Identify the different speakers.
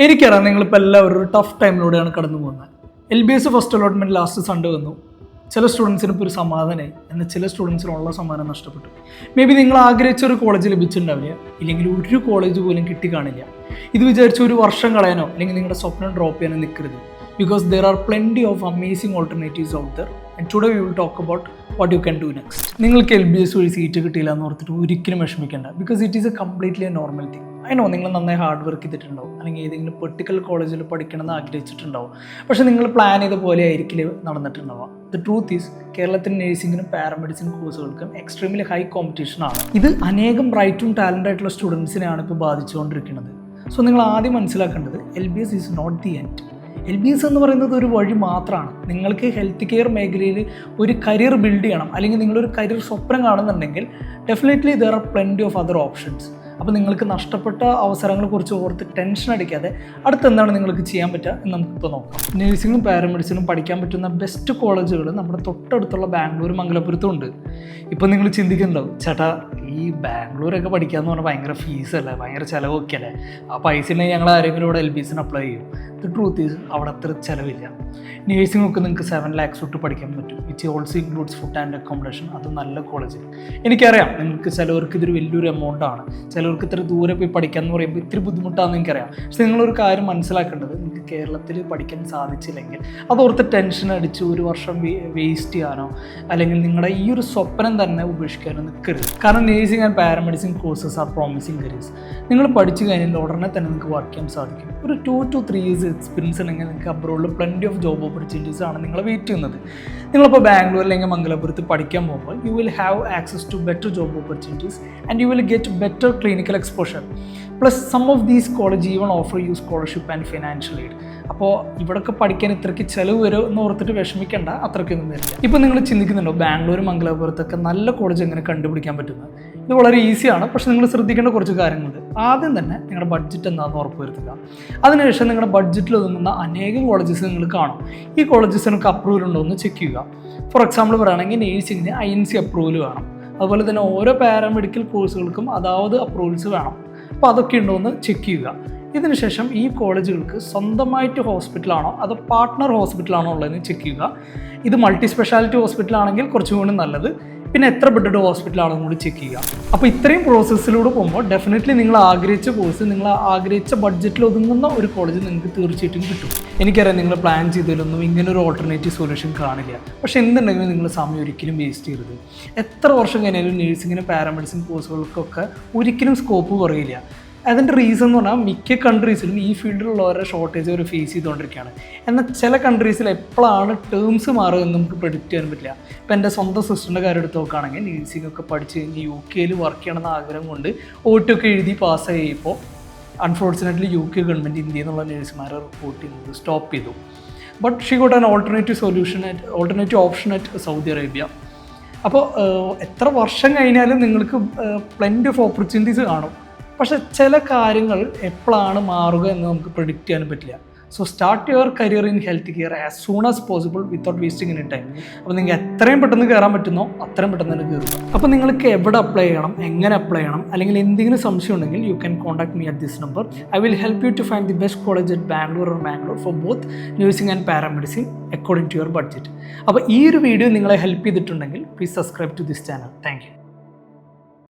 Speaker 1: എനിക്കറിയാം നിങ്ങളിപ്പോൾ എല്ലാവരും ഒരു ടഫ് ടൈമിലൂടെയാണ് കടന്നു പോകുന്നത്. LBS first allotment last Sunday വന്നു. ചില സ്റ്റുഡൻസിന് ഇപ്പോൾ ഒരു സമാധാനമായി, എന്നാൽ ചില സ്റ്റുഡൻസിനുള്ള സമ്മാനം നഷ്ടപ്പെട്ടു. മേ ബി നിങ്ങൾ ആഗ്രഹിച്ച ഒരു കോളേജ് ലഭിച്ചിട്ടുണ്ടാവില്ല, ഇല്ലെങ്കിൽ ഒരു കോളേജ് പോലും കിട്ടിക്കാണില്ല. ഇത് വിചാരിച്ച് ഒരു വർഷം കളയാനോ അല്ലെങ്കിൽ നിങ്ങളുടെ സ്വപ്നം ഡ്രോപ്പ് ചെയ്യാനോ നിൽക്കരുത്. Because there are plenty of amazing alternatives out there. And today we will talk about what you can do next. നിങ്ങൾക്ക് LBS വഴി സീറ്റ് കിട്ടിയില്ല എന്ന് ഓർത്തിട്ട് ഒരിക്കലും വിഷമിക്കേണ്ട. Because it is a completely a normal thing. അതിനോ നിങ്ങൾ നന്നായി ഹാർഡ് വർക്ക് ചെയ്തിട്ടുണ്ടാവും, അല്ലെങ്കിൽ ഏതെങ്കിലും പെർട്ടിക്കുലർ കോളേജിൽ പഠിക്കണമെന്ന് ആഗ്രഹിച്ചിട്ടുണ്ടാവും. പക്ഷേ നിങ്ങൾ പ്ലാൻ ചെയ്ത പോലെ ആയിരിക്കില്ല നടന്നിട്ടുണ്ടാവുക. ദ ട്രൂത്ത് ഈസ് കേരളത്തിൽ നഴ്സിംഗിനും പാരാമെഡിസിൻ കോഴ്സുകൾക്കും എക്സ്ട്രീംലി ഹൈ കോമ്പറ്റീഷനാണ്. ഇത് അനേകം ബ്രൈറ്റും ടാലൻ്റ് ആയിട്ടുള്ള സ്റ്റുഡൻസിനെയാണ് ഇപ്പോൾ ബാധിച്ചുകൊണ്ടിരിക്കുന്നത്. സോ നിങ്ങൾ ആദ്യം മനസ്സിലാക്കേണ്ടത് LBS is not the end. LBS എന്ന് പറയുന്നത് ഒരു വഴി മാത്രമാണ്. നിങ്ങൾക്ക് ഹെൽത്ത് കെയർ മേഖലയിൽ ഒരു കരിയർ ബിൽഡ് ചെയ്യണം, അല്ലെങ്കിൽ നിങ്ങളൊരു കരിയർ സ്വപ്നം കാണുന്നുണ്ടെങ്കിൽ definitely there are plenty of other options. അപ്പോൾ നിങ്ങൾക്ക് നഷ്ടപ്പെട്ട അവസരങ്ങളെക്കുറിച്ച് ഓർത്ത് ടെൻഷൻ അടിക്കാതെ അടുത്ത് എന്താണ് നിങ്ങൾക്ക് ചെയ്യാൻ പറ്റുക എന്ന് നമുക്കിപ്പോൾ നോക്കാം. നഴ്സിംഗും പാരാമെഡിസിനും പഠിക്കാൻ പറ്റുന്ന ബെസ്റ്റ് കോളേജുകൾ നമ്മുടെ തൊട്ടടുത്തുള്ള ബാംഗ്ലൂർ മംഗലപുരത്തും ഉണ്ട്. ഇപ്പോൾ നിങ്ങൾ ചിന്തിക്കുന്നുണ്ടാവും, ചേട്ടാ ഈ ബാംഗ്ലൂരൊക്കെ പഠിക്കാമെന്ന് പറഞ്ഞാൽ ഭയങ്കര ഫീസല്ലേ, ഭയങ്കര ചിലവൊക്കെ അല്ലേ, ആ പൈസ ഉണ്ടെങ്കിൽ ഞങ്ങൾ ആരെങ്കിലും ഇവിടെ LBSന് അപ്ലൈ ചെയ്യും. ദ ട്രൂത്ത് ഈസ് അവിടെ അത്ര ചിലവില്ല. നേഴ്സിംഗൊക്കെ നിങ്ങൾക്ക് 7 lakhs തൊട്ട് പഠിക്കാൻ പറ്റും, which also includes food and accommodation. അത് നല്ല കോളേജ്. എനിക്കറിയാം നിങ്ങൾക്ക് ചിലവർക്ക് ഇതൊരു വലിയൊരു എമൗണ്ടാണ്, ചിലവർക്ക് ഇത്ര ദൂരെ പോയി പഠിക്കാൻ എന്ന് പറയുമ്പോൾ ഇത്തിരി ബുദ്ധിമുട്ടാണെന്ന് എനിക്കറിയാം. പക്ഷെ നിങ്ങളൊരു കാര്യം മനസ്സിലാക്കേണ്ടത്, നിങ്ങൾക്ക് കേരളത്തിൽ പഠിക്കാൻ സാധിച്ചില്ലെങ്കിൽ അതോർത്ത് ടെൻഷൻ അടിച്ച് ഒരു വർഷം വേസ്റ്റ് ചെയ്യാനോ അല്ലെങ്കിൽ നിങ്ങളുടെ ഈ ഒരു സ്വപ്നം തന്നെ ഉപേക്ഷിക്കാനോ നിൽക്കരുത്. കാരണം nursing and paramedicine courses are promising careers. നിങ്ങൾ പഠിച്ചു കഴിഞ്ഞാൽ ഉടനെ തന്നെ നിങ്ങൾക്ക് വർക്ക് ചെയ്യാൻ സാധിക്കും. ഒരു 2 to 3 years എക്സ്പീരിയൻസ് ഉണ്ടെങ്കിൽ നിങ്ങൾക്ക് അബ്രോഡിൽ പ്ലെൻറ്റി ഓഫ് ജോബ് ഓപ്പർച്യൂണിറ്റീസ് ആണ് നിങ്ങളെ വെയിറ്റ് ചെയ്യുന്നത്. നിങ്ങളിപ്പോൾ ബാംഗ്ലൂർ അല്ലെങ്കിൽ മംഗലപുരത്ത് പഠിക്കാൻ പോകുമ്പോൾ you will have access to better job opportunities and you will get better clinical exposure. Plus some of these college even offer you scholarship and financial aid. അപ്പോൾ ഇവിടെയൊക്കെ പഠിക്കാൻ ഇത്രയ്ക്ക് ചിലവ് വരും എന്ന് ഓർത്തിട്ട് വിഷമിക്കേണ്ട, അത്രയ്ക്കൊന്നും വരില്ല. ഇപ്പോൾ നിങ്ങൾ ചിന്തിക്കുന്നുണ്ടോ ബാംഗ്ലൂർ മംഗലപുരത്തൊക്കെ നല്ല കോളേജ് എങ്ങനെ കണ്ടുപിടിക്കാൻ പറ്റുന്നത്? ഇത് വളരെ ഈസിയാണ്, പക്ഷേ നിങ്ങൾ ശ്രദ്ധിക്കേണ്ട കുറച്ച് കാര്യങ്ങളുണ്ട്. ആദ്യം തന്നെ നിങ്ങളുടെ ബഡ്ജറ്റ് എന്താണെന്ന് ഉറപ്പുവരുത്തുക. അതിനുശേഷം നിങ്ങളുടെ ബഡ്ജറ്റിൽ ഒതുങ്ങുന്ന അനേകം കോളേജസ് നിങ്ങൾ കാണും. ഈ കോളേജസിനൊക്കെ അപ്രൂവൽ ഉണ്ടോ എന്ന് ചെക്ക് ചെയ്യുക. ഫോർ എക്സാമ്പിൾ പറയുകയാണെങ്കിൽ നേഴ്സിംഗിന് INC അപ്രൂവൽ വേണം. അതുപോലെ തന്നെ ഓരോ പാരാമെഡിക്കൽ കോഴ്സുകൾക്കും അതാത് അപ്രൂവൽസ് വേണം. അപ്പോൾ അതൊക്കെ ഉണ്ടോ എന്ന് ചെക്ക് ചെയ്യുക. ഇതിനുശേഷം ഈ കോളേജുകൾക്ക് സ്വന്തമായിട്ട് ഹോസ്പിറ്റലാണോ അതോ പാർട്ട്ണർ ഹോസ്പിറ്റലാണോ ഉള്ളതെന്ന് ചെക്ക് ചെയ്യുക. ഇത് മൾട്ടി സ്പെഷ്യാലിറ്റി ഹോസ്പിറ്റലാണെങ്കിൽ കുറച്ചും കൂടി നല്ലത്. പിന്നെ എത്ര ബെഡഡ് ഹോസ്പിറ്റലാണെന്നും കൂടി ചെക്ക് ചെയ്യുക. അപ്പോൾ ഇത്രയും പ്രോസസ്സിലൂടെ പോകുമ്പോൾ ഡെഫിനറ്റ്ലി നിങ്ങൾ ആഗ്രഹിച്ച കോഴ്സ്, നിങ്ങൾ ആഗ്രഹിച്ച ബഡ്ജറ്റിൽ ഒതുങ്ങുന്ന ഒരു കോളേജ് നിങ്ങൾക്ക് തീർച്ചയായിട്ടും കിട്ടും. എനിക്കറിയാം നിങ്ങൾ പ്ലാൻ ചെയ്തതിലൊന്നും ഇങ്ങനെ ഒരു ഓൾട്ടർനേറ്റീവ് സൊല്യൂഷൻ കാണില്ല. പക്ഷേ എന്തുണ്ടെങ്കിലും നിങ്ങൾ സമയം ഒരിക്കലും വേസ്റ്റ് ചെയ്യരുത്. എത്ര വർഷം കഴിഞ്ഞാലും നേഴ്സിങ്ങിനും പാരാമെഡിസിൻ കോഴ്സുകൾക്കൊക്കെ ഒരിക്കലും സ്കോപ്പ് കുറയില്ല. അതിൻ്റെ റീസൺ എന്ന് പറഞ്ഞാൽ മിക്ക കൺട്രീസിലും ഈ ഫീൽഡിലുള്ളവരുടെ ഷോർട്ടേജ് അവർ ഫേസ് ചെയ്തുകൊണ്ടിരിക്കുകയാണ്. എന്നാൽ ചില കൺട്രീസിൽ എപ്പോഴാണ് ടേംസ് മാറുക എന്ന് നമുക്ക് പ്രെഡിക്റ്റ് ചെയ്യാൻ പറ്റില്ല. ഇപ്പോൾ എൻ്റെ സ്വന്തം സിസ്റ്ററിൻ്റെ കാര്യം എടുത്ത് നോക്കുകയാണെങ്കിൽ നേഴ്സിംഗ് ഒക്കെ പഠിച്ച് കഴിഞ്ഞ് UK വർക്ക് ചെയ്യണമെന്ന ആഗ്രഹം കൊണ്ട് OT ഒക്കെ എഴുതി പാസ്സായി കഴിയുമ്പോൾ അൺഫോർച്ചുനേറ്റ്ലി UK ഗവൺമെൻറ് ഇന്ത്യയിൽ നിന്നുള്ള നേഴ്സുമാരെ റിപ്പോർട്ട് ചെയ്യുന്നത് സ്റ്റോപ്പ് ചെയ്തു. But she got an alternative option at Saudi Arabia. അപ്പോൾ എത്ര വർഷം കഴിഞ്ഞാലും നിങ്ങൾക്ക് പ്ലെൻറ്റി ഓഫ് ഓപ്പർച്യൂണിറ്റീസ് കാണും. പക്ഷേ ചില കാര്യങ്ങൾ എപ്പോഴാണ് മാറുക എന്ന് നമുക്ക് പ്രെഡിക്റ്റ് ചെയ്യാൻ പറ്റില്ല. So start your career in health care as soon as possible without wasting any time. അപ്പോൾ നിങ്ങൾക്ക് എത്രയും പെട്ടെന്ന് കയറാൻ പറ്റുന്നോ അത്രയും പെട്ടെന്ന് തന്നെ കയറുക. അപ്പോൾ നിങ്ങൾക്ക് എവിടെ അപ്ലൈ ചെയ്യണം, എങ്ങനെ അപ്ലൈ ചെയ്യണം, അല്ലെങ്കിൽ എന്തെങ്കിലും സംശയം ഉണ്ടെങ്കിൽ you can contact me at this number. I will help you to find the best college at Bangalore for both nursing and paramedicine according to your budget. അപ്പോൾ ഈ ഒരു വീഡിയോ നിങ്ങളെ ഹെൽപ്പ് ചെയ്തിട്ടുണ്ടെങ്കിൽ please subscribe to this channel. Thank U.